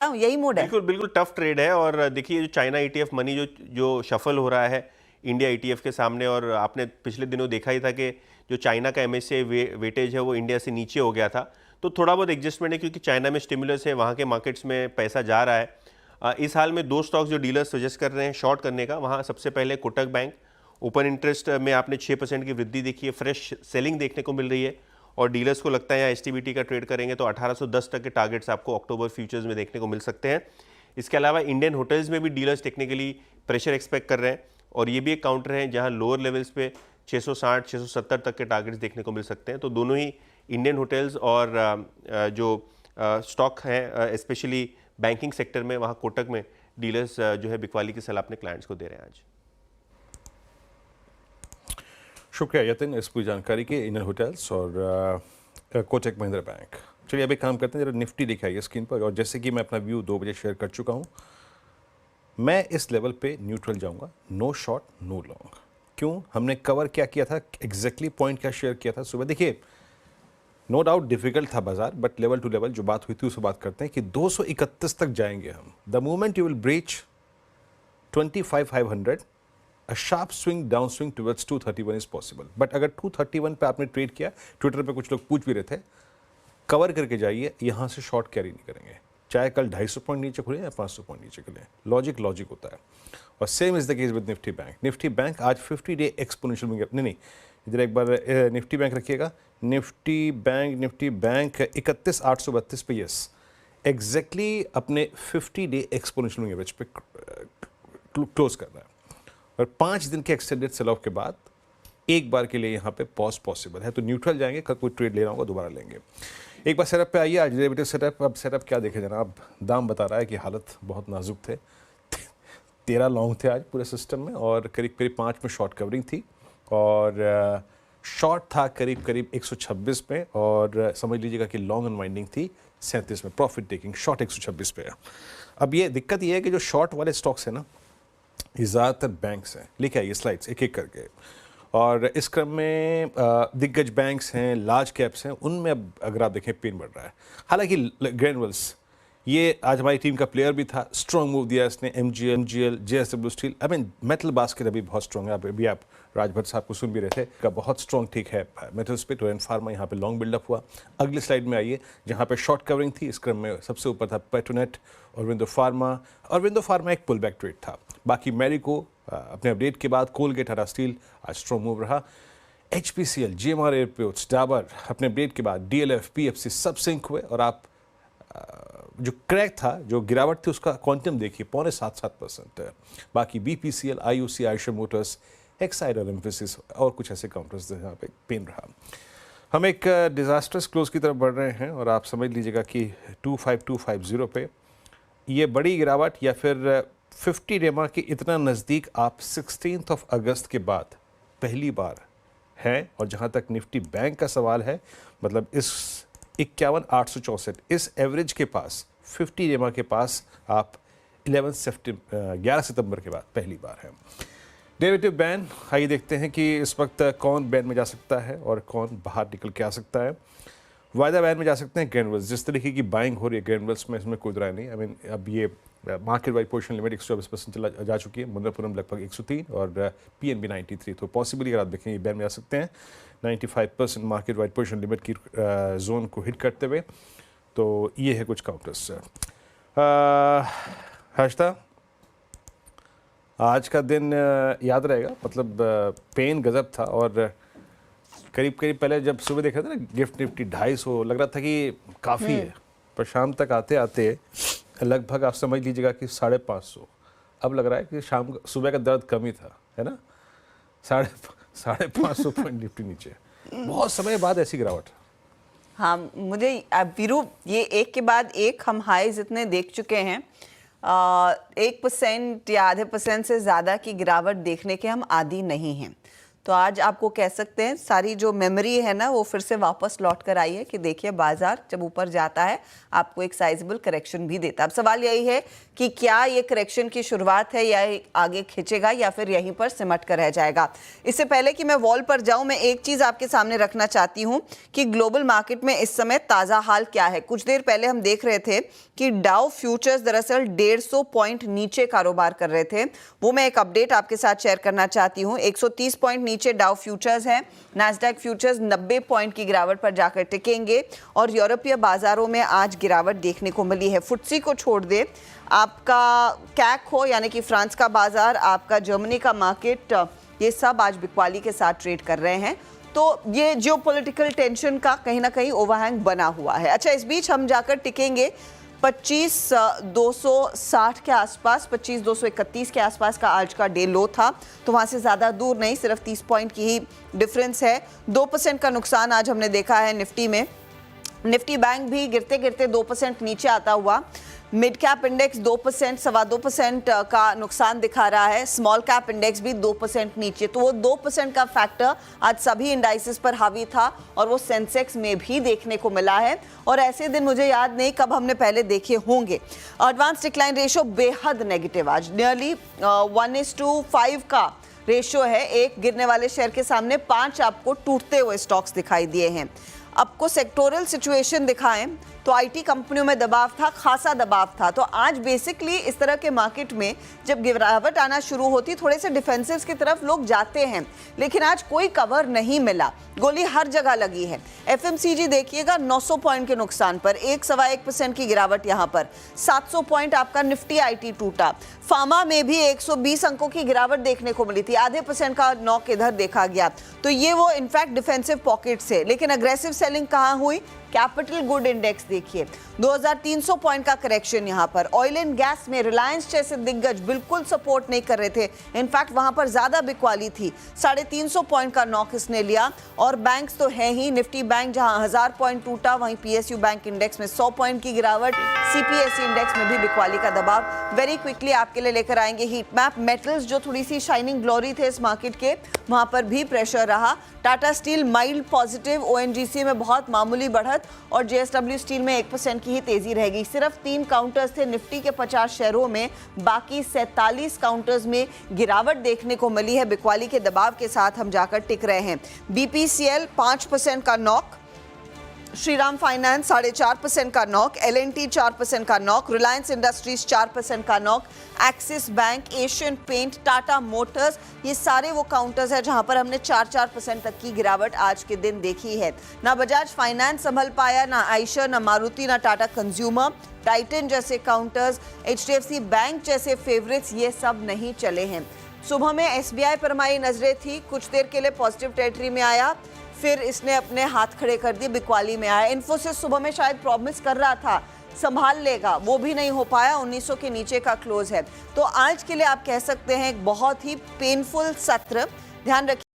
यही मूड है। बिल्कुल बिल्कुल टफ ट्रेड है। और देखिए जो चाइना ईटीएफ मनी जो जो शफल हो रहा है इंडिया ईटीएफ के सामने, और आपने पिछले दिनों देखा ही था कि जो चाइना का एमएससीआई वेटेज है वो इंडिया से नीचे हो गया था। तो थोड़ा बहुत एडजस्टमेंट है क्योंकि चाइना में स्टिमुलस है, वहाँ के मार्केट्स में पैसा जा रहा है। इस हाल में दो स्टॉक्स जो डीलर्स सजेस्ट कर रहे हैं शॉर्ट करने का, वहाँ सबसे पहले कोटक बैंक। ओपन इंटरेस्ट में आपने 6% की वृद्धि देखी है, फ्रेश सेलिंग देखने को मिल रही है, और डीलर्स को लगता है यहाँ एसटीबीटी का ट्रेड करेंगे तो 1810 तक के टारगेट्स आपको अक्टूबर फ्यूचर्स में देखने को मिल सकते हैं। इसके अलावा इंडियन होटल्स में भी डीलर्स टेक्निकली प्रेशर एक्सपेक्ट कर रहे हैं, और ये भी एक काउंटर है जहां लोअर लेवल्स पे 660 670 तक के टारगेट्स देखने को मिल सकते हैं। तो दोनों ही इंडियन होटल्स और जो स्टॉक हैं स्पेशली बैंकिंग सेक्टर में, वहाँ कोटक में डीलर्स जो है बिकवाली की सलाह अपने क्लाइंट्स को दे रहे हैं आज। शुक्रिया यतिन इस पूरी जानकारी के, इंडियन होटल्स और कोटक महिंद्रा बैंक। चलिए अभी काम करते हैं, जरा निफ्टी दिखाइए स्क्रीन पर। और जैसे कि मैं अपना व्यू 2 बजे शेयर कर चुका हूँ, मैं इस लेवल पे न्यूट्रल जाऊंगा, नो शॉर्ट नो लॉन्ग। क्यों? हमने कवर क्या किया था, एग्जैक्टली पॉइंट क्या शेयर किया था सुबह। देखिए नो डाउट डिफिकल्ट था बाजार, बट लेवल टू लेवल जो बात हुई थी उससे बात करते हैं कि 231 तक जाएंगे हम। The moment you will breach 25,500, a sharp swing down swing towards 231 is possible. But अगर 231 पे आपने ट्रेड किया, ट्विटर पे कुछ लोग पूछ भी रहे थे, कवर करके जाइए, यहां से शॉर्ट कैरी नहीं करेंगे, चाहे कल 250 पॉइंट नीचे खुले या 500 पॉइंट नीचे खुले। लॉजिक होता है। और same is the case with Nifty bank. Nifty bank आज 50 डे एक्सपोनेंशियल नहीं, इधर एक बार निफ्टी बैंक रखिएगा। निफ्टी बैंक 31,832 पे, यस एग्जैक्टली अपने 50 डे एक्सपोनेंशियल एवरेज पे क्लोज कर रहा है। और 5 दिन के एक्सटेंडेड सेल ऑफ के बाद एक बार के लिए यहाँ पे पॉज पॉसिबल है। तो न्यूट्रल जाएंगे, कल कोई ट्रेड लेना होगा दोबारा लेंगे। एक बार सेटअप पे आइए, आज डेरिवेटिव सेटअप। अब सेटअप क्या देखे जनाब, दाम बता रहा है कि हालत बहुत नाजुक थे। 13 लॉन्ग थे आज पूरे सिस्टम में, और करीब करीब 5 में शॉर्ट कवरिंग थी, और शॉर्ट था करीब करीब 126 पे, और समझ लीजिएगा कि लॉन्ग अनवाइंडिंग थी 37 में, प्रॉफिट टेकिंग शॉर्ट 126 पे। अब ये दिक्कत ये है कि जो शॉर्ट वाले स्टॉक्स हैं ना, ये ज़्यादातर बैंक्स हैं। लिखे आइए स्लाइड्स एक एक करके। और इस क्रम में दिग्गज बैंक्स हैं, लार्ज कैप्स हैं, उनमें अब अगर आप देखें पेन बढ़ रहा है। हालांकि ग्रैनुअल्स ये आज हमारी टीम का प्लेयर भी था, स्ट्रॉन्ग मूव दिया इसने। MGL, JSW steel, I mean metal basket अभी बहुत स्ट्रॉन्ग है। अभी आप राजभर साहब को सुन भी रहे थे का बहुत स्ट्रॉन्ग ठीक है मेटल्स पे। टोरेंट फार्मा यहाँ पे लॉन्ग बिल्डअप हुआ। अगली स्लाइड में आइए, जहाँ पे शॉर्ट कवरिंग थी, इस क्रम में सबसे ऊपर था पेट्रोनेट, अरविंदो फार्मा एक पुल बैक ट्रेड था। बाकी मैरिको अपने अपडेट के बाद, कोलगेट, टाटा स्टील आज स्ट्रॉन्ग मूव रहा। एचपीसीएल, जीएमआर एयरपोर्ट्स, डाबर अपने अपडेट के बाद, डीएलएफ, पीएफसी सब सिंक हुए। और आप जो क्रैक था, जो गिरावट थी, उसका क्वांटम देखिए 6.75% है। बाकी BPCL, IUC, Eicher Motors, Exide और एम्फेसिस और कुछ ऐसे काउंटर्स यहाँ पे पेन रहा। हम एक डिजास्टर्स क्लोज की तरफ बढ़ रहे हैं, और आप समझ लीजिएगा कि 25250 पे ये बड़ी गिरावट, या फिर 50 डेमा के इतना नज़दीक आप 16 अगस्त के बाद पहली बार हैं। और जहाँ तक निफ्टी बैंक का सवाल है, मतलब इस 51,864 इस एवरेज के पास, 50 डेमा के पास आप 11 सितंबर के बाद पहली बार हैं। डेरिवेटिव बैन, आइए देखते हैं कि इस वक्त कौन बैन में जा सकता है और कौन बाहर निकल के आ सकता है। वायदा बैन में जा सकते हैं ग्रैनुअल्स। जिस तरीके की बाइंग हो रही है ग्रैनुअल्स में, इसमें कोई राय नहीं। आई मीन अब ये मार्केट वाइड पोजीशन लिमिट 124% चला जा चुकी है। मुंद्रापुरम लगभग 103 और पीएनबी 93। तो पॉसिबली अगर आप देखें ये बैन में जा सकते हैं 95% मार्केट वाइड पोजीशन लिमिट की जोन को हिट करते हुए। तो ये है कुछ काउंटर्स। हर्षदा, आज का दिन याद रहेगा, मतलब पेन गजब था। और करीब पहले जब सुबह देखा था ना गिफ्ट निफ्टी 250 लग रहा था कि काफ़ी है, पर शाम तक आते आते लगभग आप समझ लीजिएगा कि 550। अब लग रहा है कि सुबह का दर्द कम ही था, है ना। 550 पॉइंट निफ्टी नीचे, बहुत समय बाद ऐसी गिरावट। हाँ, मुझे वीरू, ये एक के बाद एक हम हाईज इतने देख चुके हैं, 1% या आधे % से ज़्यादा की गिरावट देखने के हम आदी नहीं हैं। तो आज आपको कह सकते हैं सारी जो मेमोरी है ना वो फिर से वापस लौट कर आई है कि देखिए बाजार जब ऊपर जाता है आपको एक साइजेबल करेक्शन भी देता है। अब सवाल यही है कि क्या ये करेक्शन की शुरुआत है या आगे खींचेगा या फिर यहीं पर सिमट कर रह जाएगा। इससे पहले कि मैं वॉल पर जाऊं, मैं एक चीज आपके सामने रखना चाहती हूं कि ग्लोबल मार्केट में इस समय ताजा हाल क्या है। कुछ देर पहले हम देख रहे थे कि डाउ फ्यूचर्स दरअसल 150 पॉइंट नीचे कारोबार कर रहे थे। वो मैं एक अपडेट आपके साथ शेयर करना चाहती हूँ। 130 पॉइंट नीचे डाउ फ्यूचर्स है। नैस्डैक फ्यूचर्स 90 पॉइंट की गिरावट पर जाकर टिकेंगे और यूरोपीय बाजारों में आज गिरावट देखने को मिली है। फुट्सी को छोड़ दे, आपका कैक हो यानी कि फ्रांस का बाजार, आपका जर्मनी का मार्केट, ये सब आज बिकवाली के साथ ट्रेड कर रहे हैं। तो ये जियोपॉलिटिकल टेंशन का कहीं ना कहीं ओवरहैंग बना हुआ है। अच्छा, इस बीच हम जाकर टिकेंगे 25,260 के आसपास, 25,231 के आसपास का आज का डे लो था, तो वहाँ से ज़्यादा दूर नहीं, सिर्फ 30 पॉइंट की ही डिफरेंस है। 2% का नुकसान आज हमने देखा है निफ्टी में। निफ्टी बैंक भी गिरते गिरते 2% नीचे आता हुआ। मिड कैप इंडेक्स 2%, 2.25% का नुकसान दिखा रहा है। स्मॉल कैप इंडेक्स भी 2% नीचे। तो वो 2% का फैक्टर आज सभी इंडाइसेस पर हावी था और वो सेंसेक्स में भी देखने को मिला है। और ऐसे दिन मुझे याद नहीं कब हमने पहले देखे होंगे। एडवांस डिक्लाइन रेशो बेहद नेगेटिव, आज नियरली 1:5 का रेशो है। एक गिरने वाले शेयर के सामने 5 आपको टूटते हुए स्टॉक्स दिखाई दिए हैं। आपको सेक्टोरल सिचुएशन दिखाएं तो आईटी कंपनियों में दबाव था, खासा दबाव था। तो आज बेसिकली इस तरह के मार्केट में जब गिरावट आना शुरू होती, थोड़े से डिफेंसिव्स की तरफ लोग जाते हैं, लेकिन आज कोई कवर नहीं मिला। गोली हर जगह लगी है। एफएमसीजी देखिएगा 900 पॉइंट के नुकसान पर, 1.25% की गिरावट यहाँ पर। 700 पॉइंट आपका निफ्टी आईटी टूटा। फार्मा में भी 120 अंकों की गिरावट देखने को मिली थी, आधे % का नॉक इधर देखा गया। तो ये वो इनफैक्ट डिफेंसिव पॉकेट्स है। लेकिन अग्रेसिव सेलिंग कहाँ हुई? कैपिटल गुड इंडेक्स देखिए 2300 पॉइंट का करेक्शन यहाँ पर। ऑयल एंड गैस में रिलायंस जैसे दिग्गज बिल्कुल सपोर्ट नहीं कर रहे थे, इनफैक्ट वहां पर ज्यादा बिकवाली थी। 350 पॉइंट का नॉक इसने लिया। और बैंक्स तो है ही, निफ्टी बैंक जहां 1000 पॉइंट टूटा, वहीं पीएसयू बैंक इंडेक्स में 100 पॉइंट की गिरावट। सीपीएसई इंडेक्स में भी बिकवाली का दबाव। वेरी क्विकली आपके लिए लेकर आएंगे हीट मैप। मेटल्स जो थोड़ी सी शाइनिंग ग्लोरी थे इस मार्केट के, वहां पर भी प्रेशर रहा। Tata steel mild positive, ONGC में बहुत मामूली बढ़त और जेएसडब्ल्यू स्टील में 1% की ही तेजी रहेगी। सिर्फ 3 काउंटर्स थे निफ्टी के 50 शेयरों में, बाकी 47 काउंटर्स में गिरावट देखने को मिली है। बिकवाली के दबाव के साथ हम जाकर टिक रहे हैं। बीपीसीएल 5% का नॉक, श्रीराम फाइनेंस 4.5% का नॉक, एलएनटी 4% का नॉक, रिलायंस इंडस्ट्रीज 4% का नॉक, एक्सिस बैंक, एशियन पेंट, टाटा मोटर्स, ये सारे वो काउंटर्स हैं जहां पर हमने 4% तक की गिरावट आज के दिन देखी है। ना बजाज फाइनेंस संभल पाया, ना आयशर, ना मारुति, ना टाटा कंज्यूमर, टाइटन जैसे काउंटर्स, एचडीएफसी बैंक जैसे फेवरेट्स, ये सब नहीं चले हैं। सुबह में एसबीआई पर हमारी नजरें थी, कुछ देर के लिए पॉजिटिव टेरिटरी में आया, फिर इसने अपने हाथ खड़े कर दिए, बिकवाली में आया। इन्फोसिस सुबह में शायद प्रॉमिस कर रहा था संभाल लेगा, वो भी नहीं हो पाया, 1900 के नीचे का क्लोज है। तो आज के लिए आप कह सकते हैं एक बहुत ही पेनफुल सत्र। ध्यान रखिए।